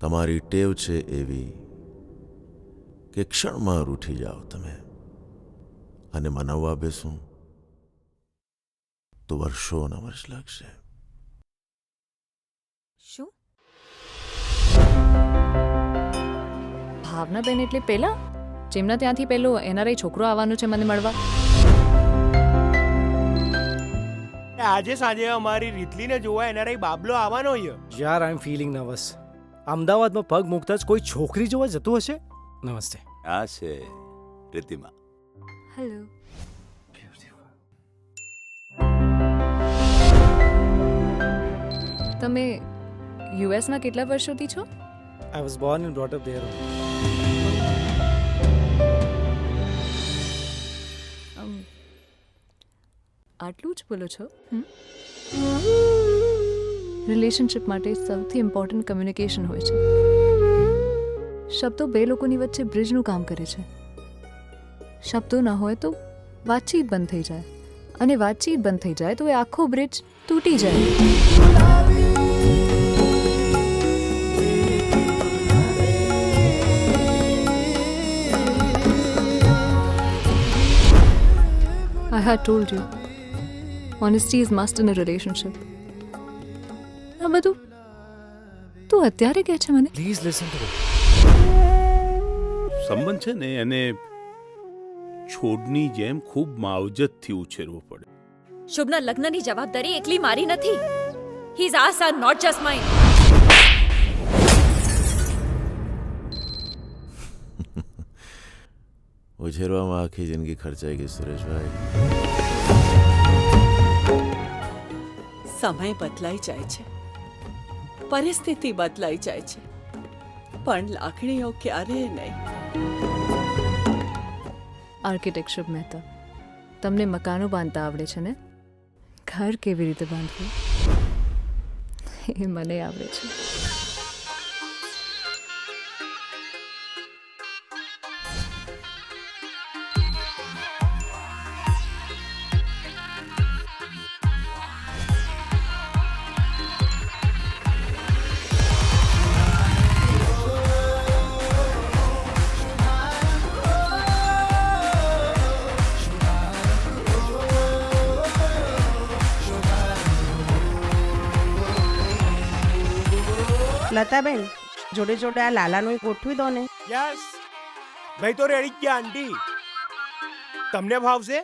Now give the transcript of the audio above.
તમારી ટેવ છે એવી કે ક્ષણમાં રૂઠી જાઓ તમે, અને મનાવવા બેસું તો વર્ષોના વર્ષ લાગશે. શું? ભાવનાબેન એટલે પેલા જેમના ત્યાંથી પેલો એનઆરઆઈ છોકરો આવવાનો છે મને મળવા? આજે સાંજે અમારી રીતલીને જોવા એનઆરઆઈ બાબલો આવવાનો છે. યાર આઈ એમ ફીલિંગ નર્વસ. અમદાવાદમાં પગ મૂકતા જ કોઈ છોકરી જોવા જતું હશે? નમસ્તે. આ છે રીતિમા. હેલો. તમે યુએસમાં કેટલા વર્ષોથી છો? I was Born and brought up there. આટલું જ બોલો છો? રિલેશનશિપ માટે સૌથી ઇમ્પોર્ટન્ટ કમ્યુનિકેશન હોય છે. શબ્દો બે લોકોની વચ્ચે બ્રિજનું કામ કરે છે. શબ્દો ના હોય તો વાતચીત બંધ થઈ જાય, અને વાતચીત બંધ થઈ જાય તો એ આખો બ્રિજ તૂટી જાય. I had told you, honesty is must in a relationship. આ બધું તું અત્યારે કહે છે મને? Please listen to me. સંબંધ છે ને એને છોડની જેમ ખૂબ માવજતથી ઉછેરવો પડે. શુભના લગ્નની જવાબદારી એકલી મારી નથી. He is our son, not just mine. ઉછેરવામાં આખી જિંદગી ખર્ચાઈ ગઈ સુરેશભાઈ. સમય બદલાઈ જાય છે, પરિસ્થિતિ બદલાઈ જાય છે, પણ લાગણીઓ ક્યારેય નહીં. આર્કિટેક્ટ શુભ મહેતા, તમને મકાનો બાંધતા આવડે છે ને? ઘર કેવી રીતે બાંધવું એ મને આવડે છે. લતાબેન, જોડે જોડે આ લાલાનું ગોઠવી દો ને. યસ ભાઈ, તો રેડી જ ગયા આંટી. તમને ભાવશે?